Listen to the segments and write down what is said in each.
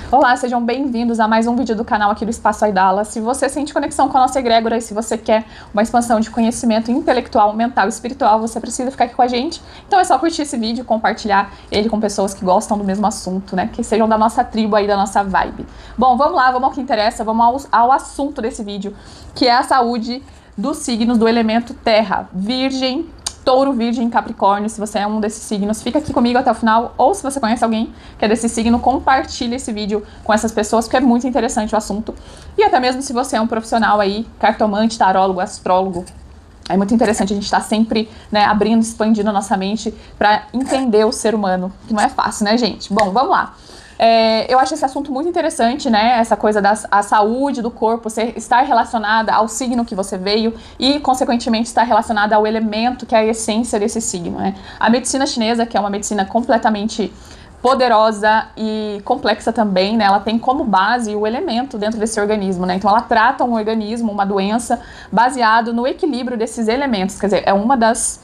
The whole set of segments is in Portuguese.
Olá, sejam bem-vindos a mais um vídeo do canal aqui do Espaço Aidala. Se você sente conexão com a nossa egrégora e se você quer uma expansão de conhecimento intelectual, mental e espiritual, você precisa ficar aqui com a gente. Então é só curtir esse vídeo, compartilhar ele com pessoas que gostam do mesmo assunto, né? Que sejam da nossa tribo aí, da nossa vibe. Bom, vamos lá, vamos ao que interessa, vamos ao assunto desse vídeo, que é a saúde dos signos do elemento terra, Virgem, Touro, Virgem, Capricórnio. Se você é um desses signos, fica aqui comigo até o final, ou se você conhece alguém que é desse signo, compartilhe esse vídeo com essas pessoas, porque é muito interessante o assunto. E até mesmo se você é um profissional aí, cartomante, tarólogo, astrólogo, é muito interessante a gente estar sempre, né, abrindo, expandindo a nossa mente para entender o ser humano, que não é fácil, né, gente? Bom, vamos lá. Eu acho esse assunto muito interessante, né? Essa coisa da saúde do corpo estar relacionada ao signo que você veio e, consequentemente, estar relacionada ao elemento que é a essência desse signo, né? A medicina chinesa, que é uma medicina completamente poderosa e complexa também, né? Ela tem como base o elemento dentro desse organismo, né? Então ela trata um organismo, uma doença, baseado no equilíbrio desses elementos. Quer dizer, é uma das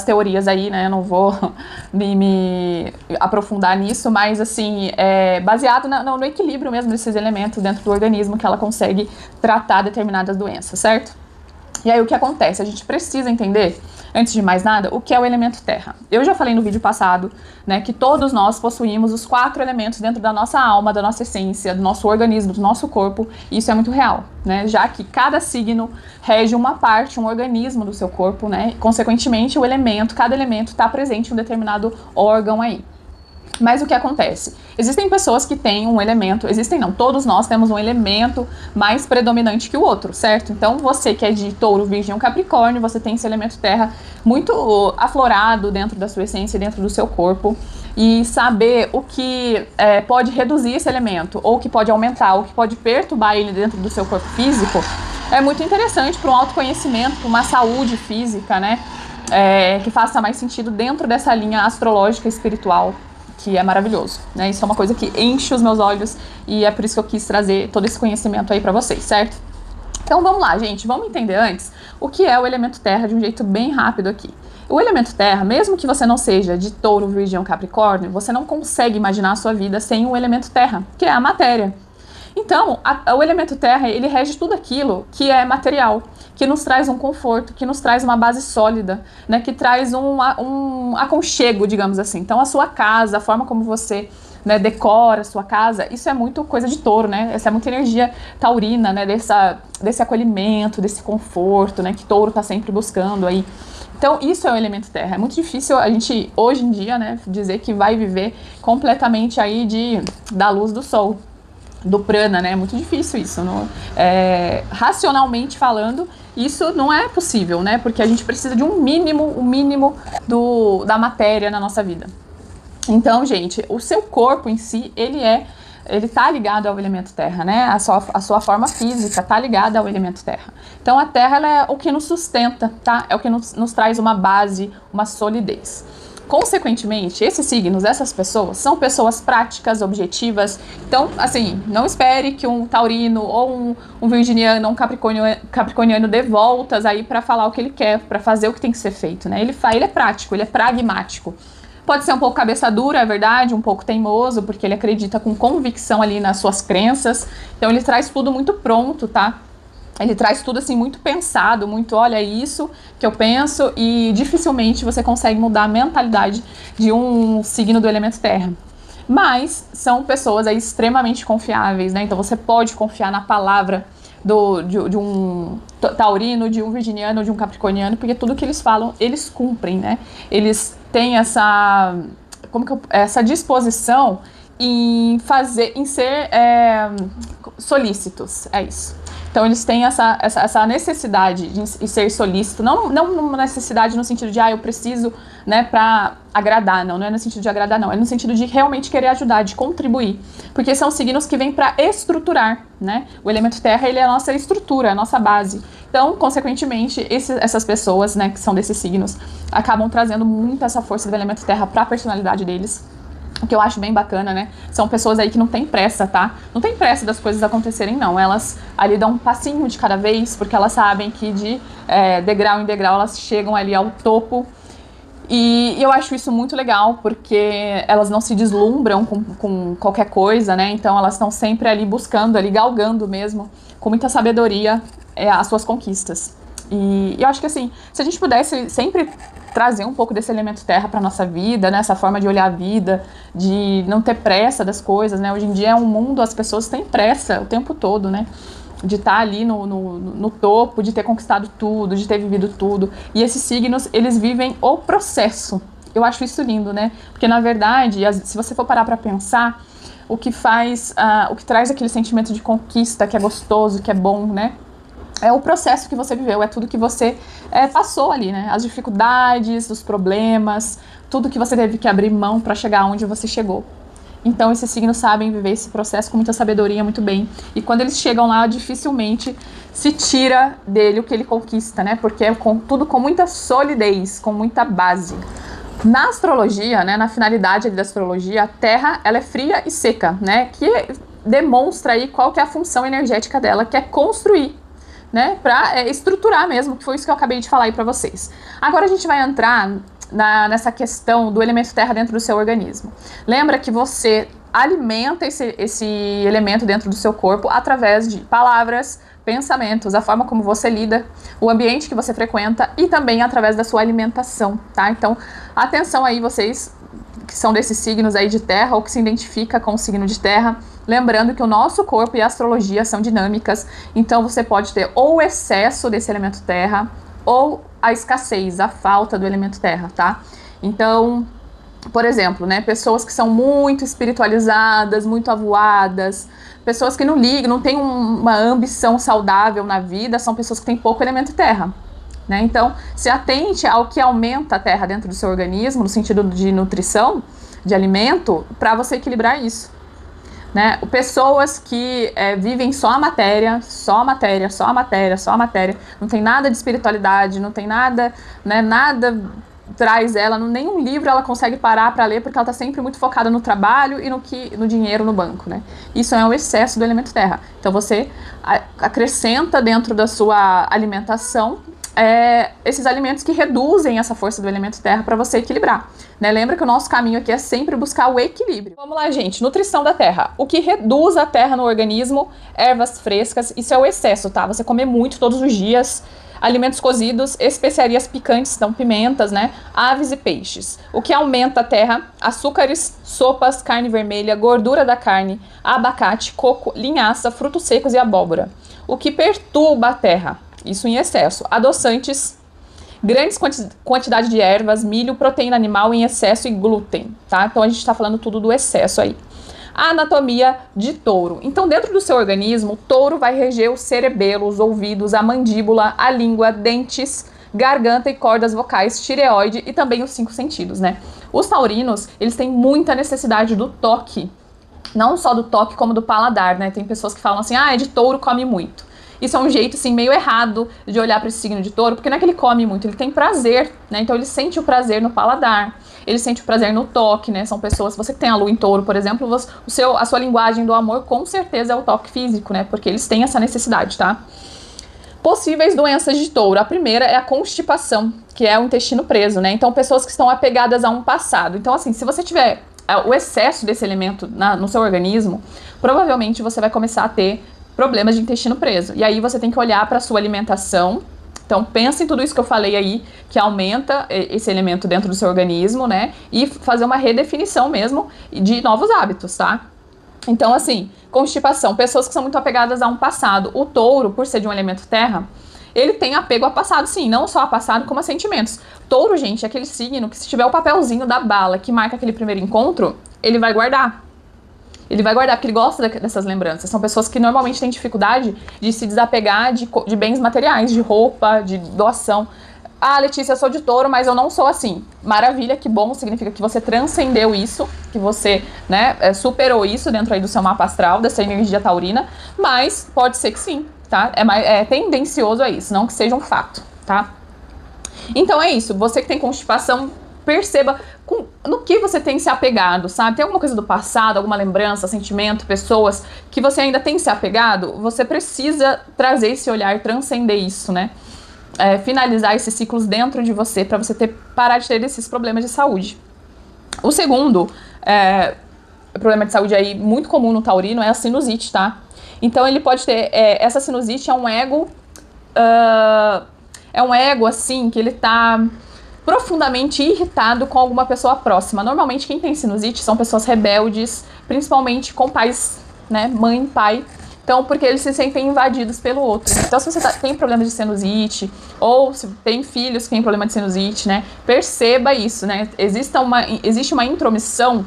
teorias aí, né? Eu não vou me aprofundar nisso, mas assim, baseado no equilíbrio mesmo desses elementos dentro do organismo que ela consegue tratar determinadas doenças, certo? E aí o que acontece? A gente precisa entender, antes de mais nada, o que é o elemento terra. Eu já falei no vídeo passado, né, que todos nós possuímos os 4 elementos dentro da nossa alma, da nossa essência, do nosso organismo, do nosso corpo, e isso é muito real, né, já que cada signo rege uma parte, um organismo do seu corpo, né, consequentemente cada elemento está presente em um determinado órgão aí. Mas o que acontece? Existem pessoas que têm um elemento, todos nós temos um elemento mais predominante que o outro, certo? Então você que é de Touro, Virgem ou Capricórnio, você tem esse elemento terra muito aflorado dentro da sua essência, dentro do seu corpo. E saber o que pode reduzir esse elemento, ou que pode aumentar, ou que pode perturbar ele dentro do seu corpo físico, é muito interessante para um autoconhecimento, para uma saúde física, né? Que faça mais sentido dentro dessa linha astrológica e espiritual, que é maravilhoso, né? Isso é uma coisa que enche os meus olhos e é por isso que eu quis trazer todo esse conhecimento aí pra vocês, certo? Então vamos lá, gente, vamos entender antes o que é o elemento terra de um jeito bem rápido aqui. O elemento terra, mesmo que você não seja de Touro, Virgem ou Capricórnio, você não consegue imaginar a sua vida sem o elemento terra, que é a matéria. Então, o elemento terra, ele rege tudo aquilo que é material, que nos traz um conforto, que nos traz uma base sólida, né, que traz um aconchego, digamos assim. Então, a sua casa, a forma como você, né, decora a sua casa, isso é muito coisa de Touro, né? Essa é muita energia taurina, né, desse acolhimento, desse conforto, né, que Touro está sempre buscando aí. Então, isso é o elemento terra. É muito difícil a gente, hoje em dia, né, dizer que vai viver completamente aí da luz do sol, do prana, né? É muito difícil isso. Racionalmente falando, isso não é possível, né? Porque a gente precisa de um mínimo da matéria na nossa vida. Então, gente, o seu corpo em si, ele tá ligado ao elemento terra, né? A sua forma física tá ligada ao elemento terra. Então, a terra, ela é o que nos sustenta, tá? É o que nos traz uma base, uma solidez. Consequentemente, esses signos, essas pessoas, são pessoas práticas, objetivas. Então, assim, não espere que um taurino ou um virginiano ou um capricorniano dê voltas aí para falar o que ele quer, para fazer o que tem que ser feito, né? Ele é prático, ele é pragmático. Pode ser um pouco cabeça dura, é verdade, um pouco teimoso, porque ele acredita com convicção ali nas suas crenças. Então, ele traz tudo muito pronto, tá? Ele traz tudo assim muito pensado, muito, olha, é isso que eu penso, e dificilmente você consegue mudar a mentalidade de um signo do elemento terra. Mas são pessoas aí extremamente confiáveis, né? Então você pode confiar na palavra de um taurino, de um virginiano, de um capricorniano, porque tudo que eles falam, eles cumprem, né? Eles têm essa disposição em ser solícitos, é isso. Então eles têm essa necessidade de ser solícito, não uma necessidade no sentido de, eu preciso, né, pra agradar, não é no sentido de agradar, não, é no sentido de realmente querer ajudar, de contribuir, porque são signos que vêm para estruturar, né, o elemento terra, ele é a nossa estrutura, a nossa base. Então, consequentemente, essas pessoas, né, que são desses signos, acabam trazendo muito essa força do elemento terra para a personalidade deles. O que eu acho bem bacana, né? São pessoas aí que não tem pressa, tá? Não tem pressa das coisas acontecerem, não. Elas ali dão um passinho de cada vez, porque elas sabem que de degrau em degrau elas chegam ali ao topo E eu acho isso muito legal, porque elas não se deslumbram com qualquer coisa, né? Então elas estão sempre ali buscando, ali galgando mesmo, com muita sabedoria, as suas conquistas. E eu acho que assim, se a gente pudesse sempre trazer um pouco desse elemento terra para nossa vida, né? Essa forma de olhar a vida, de não ter pressa das coisas, né? Hoje em dia é um mundo, as pessoas têm pressa o tempo todo, né? De estar ali no topo, de ter conquistado tudo, de ter vivido tudo. E esses signos, eles vivem o processo. Eu acho isso lindo, né? Porque, na verdade, se você for parar para pensar, o que traz aquele sentimento de conquista, que é gostoso, que é bom, né? É o processo que você viveu, é tudo que você passou ali, né? As dificuldades, os problemas, tudo que você teve que abrir mão para chegar onde você chegou. Então, esses signos sabem viver esse processo com muita sabedoria, muito bem. E quando eles chegam lá, dificilmente se tira dele o que ele conquista, né? Porque é tudo com muita solidez, com muita base. Na astrologia, né, na finalidade da astrologia, a Terra, ela é fria e seca, né? Que demonstra aí qual que é a função energética dela, que é construir, né? Para estruturar mesmo, que foi isso que eu acabei de falar aí para vocês. Agora a gente vai entrar nessa questão do elemento terra dentro do seu organismo. Lembra que você alimenta esse elemento dentro do seu corpo através de palavras, pensamentos, a forma como você lida, o ambiente que você frequenta e também através da sua alimentação, tá? Então, atenção aí vocês que são desses signos aí de terra ou que se identifica com o signo de terra, lembrando que o nosso corpo e a astrologia são dinâmicas, então você pode ter ou o excesso desse elemento terra ou a escassez, a falta do elemento terra, tá? Então, por exemplo, né, pessoas que são muito espiritualizadas, muito avoadas, pessoas que não ligam, não têm uma ambição saudável na vida, são pessoas que têm pouco elemento terra, né? Então, se atente ao que aumenta a terra dentro do seu organismo, no sentido de nutrição, de alimento, para você equilibrar isso. Né? Pessoas que vivem só a matéria, só a matéria, só a matéria, só a matéria, não tem nada de espiritualidade, não tem nada, né, nada traz ela, nenhum livro ela consegue parar para ler, porque ela está sempre muito focada no trabalho e no dinheiro no banco, né? Isso é um excesso do elemento terra. Então você acrescenta dentro da sua alimentação esses alimentos que reduzem essa força do elemento terra para você equilibrar, né? Lembra que o nosso caminho aqui é sempre buscar o equilíbrio. Vamos lá, gente. Nutrição da terra. O que reduz a terra no organismo? Ervas frescas. Isso é o excesso, tá? Você comer muito todos os dias. Alimentos cozidos, especiarias picantes, então pimentas, né? Aves e peixes. O que aumenta a terra? Açúcares, sopas, carne vermelha, gordura da carne, abacate, coco, linhaça, frutos secos e abóbora. O que perturba a terra? Isso em excesso. Adoçantes, grandes quantidades de ervas, milho, proteína animal em excesso e glúten, tá? Então a gente tá falando tudo do excesso aí. A anatomia de touro. Então, dentro do seu organismo, o touro vai reger o cerebelo, os ouvidos, a mandíbula, a língua, dentes, garganta e cordas vocais, tireoide e também os 5 sentidos, né? Os taurinos, eles têm muita necessidade do toque. Não só do toque, como do paladar, né? Tem pessoas que falam assim, é de touro, come muito. Isso é um jeito, assim, meio errado de olhar para esse signo de touro, porque não é que ele come muito, ele tem prazer, né? Então ele sente o prazer no paladar, ele sente o prazer no toque, né? São pessoas, você que tem a lua em touro, por exemplo, a sua linguagem do amor com certeza é o toque físico, né? Porque eles têm essa necessidade, tá? Possíveis doenças de touro. A primeira é a constipação, que é o intestino preso, né? Então, pessoas que estão apegadas a um passado. Então, assim, se você tiver o excesso desse elemento no seu organismo, provavelmente você vai começar a ter problemas de intestino preso. E aí você tem que olhar para a sua alimentação. Então, pensa em tudo isso que eu falei aí, que aumenta esse elemento dentro do seu organismo, né? E fazer uma redefinição mesmo de novos hábitos, tá? Então, assim, constipação, pessoas que são muito apegadas a um passado. O touro, por ser de um elemento terra, ele tem apego a passado, sim, não só a passado, como a sentimentos. Touro, gente, é aquele signo que se tiver o papelzinho da bala que marca aquele primeiro encontro, ele vai guardar. Ele vai guardar, porque ele gosta dessas lembranças. São pessoas que normalmente têm dificuldade de se desapegar de bens materiais, de roupa, de doação. Ah, Letícia, eu sou de touro, mas eu não sou assim. Maravilha, que bom, significa que você transcendeu isso, que você, né, superou isso dentro aí do seu mapa astral, dessa energia taurina, mas pode ser que sim, tá? É tendencioso a isso, não que seja um fato, tá? Então é isso, você que tem constipação, perceba no que você tem se apegado, sabe? Tem alguma coisa do passado, alguma lembrança, sentimento, pessoas que você ainda tem se apegado? Você precisa trazer esse olhar, transcender isso, né? finalizar esses ciclos dentro de você, para você parar de ter esses problemas de saúde. O segundo problema de saúde aí muito comum no taurino é a sinusite, tá? Então ele pode ter, essa sinusite é um ego, assim, que ele tá profundamente irritado com alguma pessoa próxima. Normalmente quem tem sinusite são pessoas rebeldes, principalmente com pais, né, mãe, pai. Então, porque eles se sentem invadidos pelo outro. Então, se você tem problema de sinusite, ou se tem filhos que têm problema de sinusite, né, perceba isso, né? Existe uma intromissão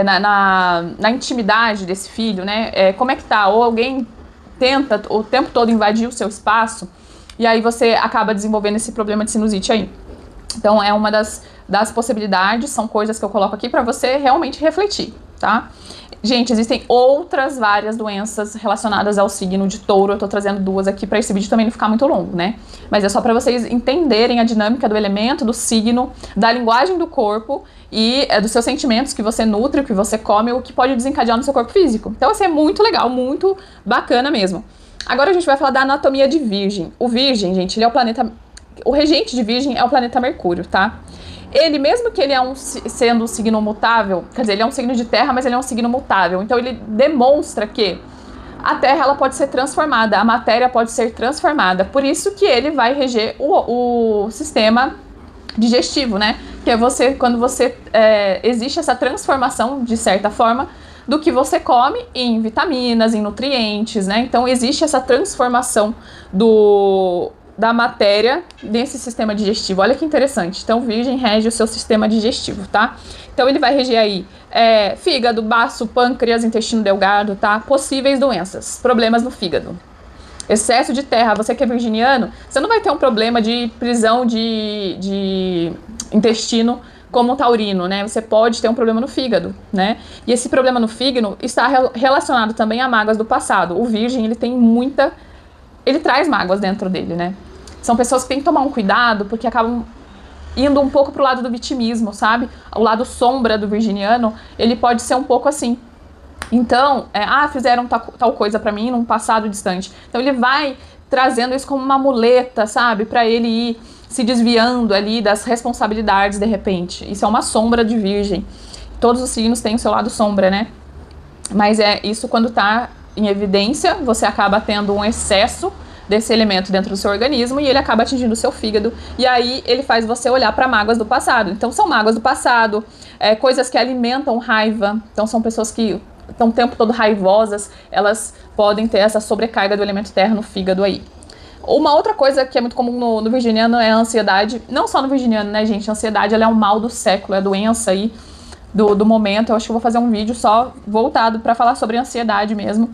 na intimidade desse filho, né? Como é que tá? Ou alguém tenta o tempo todo invadir o seu espaço, e aí você acaba desenvolvendo esse problema de sinusite aí. Então, é uma das possibilidades, são coisas que eu coloco aqui para você realmente refletir, tá? Gente, existem outras várias doenças relacionadas ao signo de touro. Eu tô trazendo duas aqui para esse vídeo também não ficar muito longo, né? Mas é só para vocês entenderem a dinâmica do elemento, do signo, da linguagem do corpo e dos seus sentimentos que você nutre, o que você come, o que pode desencadear no seu corpo físico. Então, assim, é muito legal, muito bacana mesmo. Agora a gente vai falar da anatomia de Virgem. O Virgem, gente, ele é o planeta... O regente de Virgem é o planeta Mercúrio, tá? Ele, mesmo que ele sendo um signo mutável, quer dizer, ele é um signo de terra, mas ele é um signo mutável. Então ele demonstra que a terra ela pode ser transformada, a matéria pode ser transformada. Por isso que ele vai reger o sistema digestivo, né? Que é quando existe essa transformação, de certa forma, do que você come em vitaminas, em nutrientes, né? Então existe essa transformação da matéria nesse sistema digestivo. Olha que interessante. Então, Virgem rege o seu sistema digestivo, tá? Então, ele vai reger aí fígado, baço, pâncreas, intestino delgado, tá? Possíveis doenças, problemas no fígado. Excesso de terra. Você que é virginiano, você não vai ter um problema de prisão de intestino como um taurino, né? Você pode ter um problema no fígado, né? E esse problema no fígado está relacionado também a mágoas do passado. O Virgem, ele traz mágoas dentro dele, né? São pessoas que têm que tomar um cuidado, porque acabam indo um pouco pro lado do vitimismo, sabe? O lado sombra do virginiano, ele pode ser um pouco assim. Então, fizeram tal coisa pra mim num passado distante. Então ele vai trazendo isso como uma muleta, sabe? Pra ele ir se desviando ali das responsabilidades de repente. Isso é uma sombra de Virgem. Todos os signos têm o seu lado sombra, né? Mas isso quando tá em evidência, você acaba tendo um excesso desse elemento dentro do seu organismo e ele acaba atingindo o seu fígado, e aí ele faz você olhar para mágoas do passado. Então são mágoas do passado, coisas que alimentam raiva. Então são pessoas que estão o tempo todo raivosas, elas podem ter essa sobrecarga do elemento terra no fígado aí. Uma outra coisa que é muito comum no virginiano é a ansiedade. Não só no virginiano, né, gente? A ansiedade, ela é um mal do século, é a doença aí do momento. Eu acho que eu vou fazer um vídeo só voltado para falar sobre ansiedade mesmo,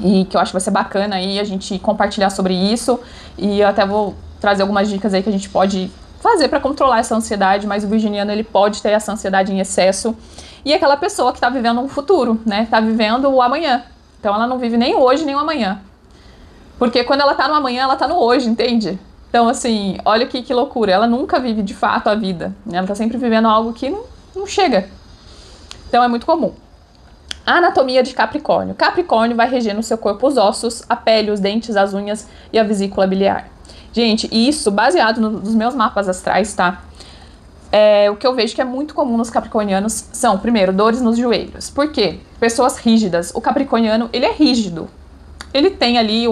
e que eu acho que vai ser bacana aí a gente compartilhar sobre isso, e eu até vou trazer algumas dicas aí que a gente pode fazer para controlar essa ansiedade. Mas o virginiano, ele pode ter essa ansiedade em excesso, e aquela pessoa que tá vivendo um futuro, né, tá vivendo o amanhã, então ela não vive nem o hoje nem o amanhã, porque quando ela tá no amanhã, ela tá no hoje, entende? Então assim, olha que loucura, ela nunca vive de fato a vida, né? Ela tá sempre vivendo algo que não chega. Então é muito comum. A anatomia de Capricórnio. Capricórnio vai reger no seu corpo os ossos, a pele, os dentes, as unhas e a vesícula biliar. Gente, isso baseado nos meus mapas astrais, tá? O que eu vejo que é muito comum nos capricornianos são, primeiro, dores nos joelhos. Por quê? Pessoas rígidas. O capricorniano, ele é rígido. Ele tem ali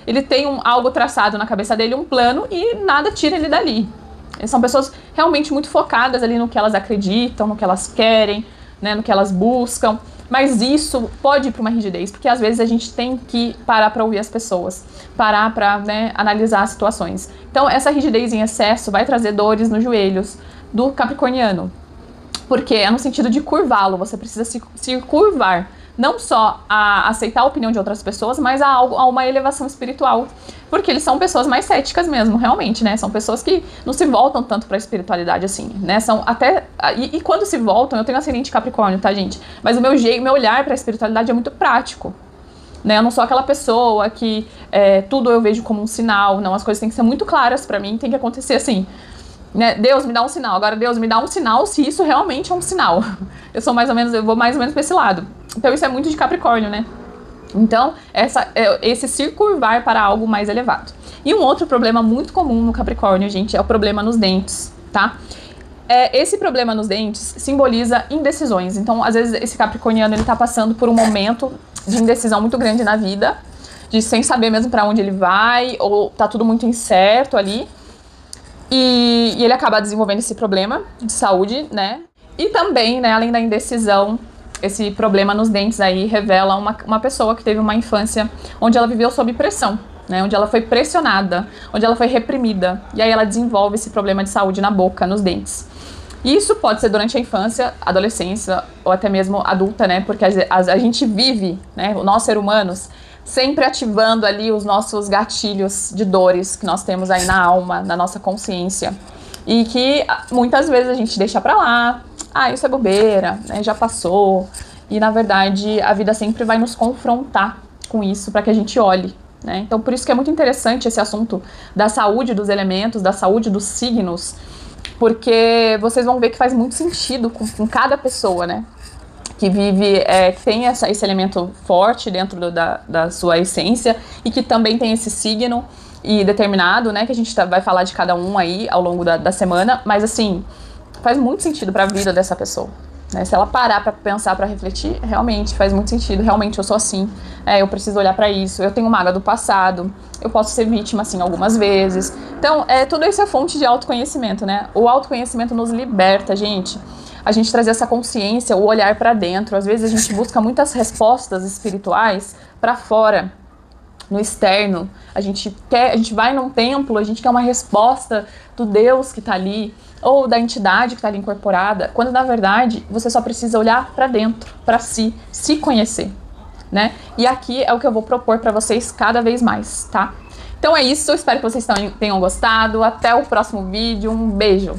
ele tem algo traçado na cabeça dele, um plano, e nada tira ele dali. São pessoas realmente muito focadas ali no que elas acreditam, no que elas querem, né, no que elas buscam. Mas isso pode ir para uma rigidez, porque às vezes a gente tem que parar para ouvir as pessoas, parar para, né, analisar as situações. Então essa rigidez em excesso vai trazer dores nos joelhos do capricorniano, porque é no sentido de curvá-lo. Você precisa se curvar, não só a aceitar a opinião de outras pessoas, mas a uma elevação espiritual, porque eles são pessoas mais céticas mesmo, realmente, né? São pessoas que não se voltam tanto pra espiritualidade assim, né? São até... E quando se voltam, eu tenho ascendente Capricórnio, tá, gente? Mas o meu olhar pra espiritualidade é muito prático, né? Eu não sou aquela pessoa que tudo eu vejo como um sinal. Não, as coisas têm que ser muito claras pra mim, tem que acontecer assim, né? Deus me dá um sinal, agora Deus me dá um sinal se isso realmente é um sinal. Eu vou mais ou menos pra esse lado. Então isso é muito de Capricórnio, né? Então, esse se curvar para algo mais elevado. E um outro problema muito comum no Capricórnio, gente, é o problema nos dentes, tá? Esse problema nos dentes simboliza indecisões. Então, às vezes, esse capricorniano, ele tá passando por um momento de indecisão muito grande na vida, de sem saber mesmo pra onde ele vai, ou tá tudo muito incerto ali. E ele acaba desenvolvendo esse problema de saúde, né? E também, né, além da indecisão, esse problema nos dentes aí revela uma pessoa que teve uma infância onde ela viveu sob pressão, né? Onde ela foi pressionada, onde ela foi reprimida. E aí ela desenvolve esse problema de saúde na boca, nos dentes. E isso pode ser durante a infância, adolescência ou até mesmo adulta, né? Porque a gente vive, né, nós seres humanos, sempre ativando ali os nossos gatilhos de dores que nós temos aí na alma, na nossa consciência. E que muitas vezes a gente deixa pra lá, isso é bobeira, né, já passou. E na verdade a vida sempre vai nos confrontar com isso para que a gente olhe, né? Então por isso que é muito interessante esse assunto da saúde dos elementos, da saúde dos signos, porque vocês vão ver que faz muito sentido com cada pessoa, né? Que vive, que tem esse elemento forte dentro da sua essência e que também tem esse signo e determinado, né? Que a gente vai falar de cada um aí ao longo da semana, mas assim, faz muito sentido para a vida dessa pessoa, né? Se ela parar para pensar, para refletir, realmente faz muito sentido. Realmente eu sou assim, eu preciso olhar para isso. Eu tenho mágoa do passado, eu posso ser vítima assim algumas vezes. Então, tudo isso é fonte de autoconhecimento, né? O autoconhecimento nos liberta, gente. A gente trazer essa consciência, o olhar para dentro. Às vezes a gente busca muitas respostas espirituais para fora, no externo. A gente vai num templo, a gente quer uma resposta do Deus que tá ali, ou da entidade que tá ali incorporada, quando na verdade você só precisa olhar para dentro, para si, se conhecer, né? E aqui é o que eu vou propor para vocês cada vez mais, tá? Então é isso, eu espero que vocês tenham gostado. Até o próximo vídeo, um beijo!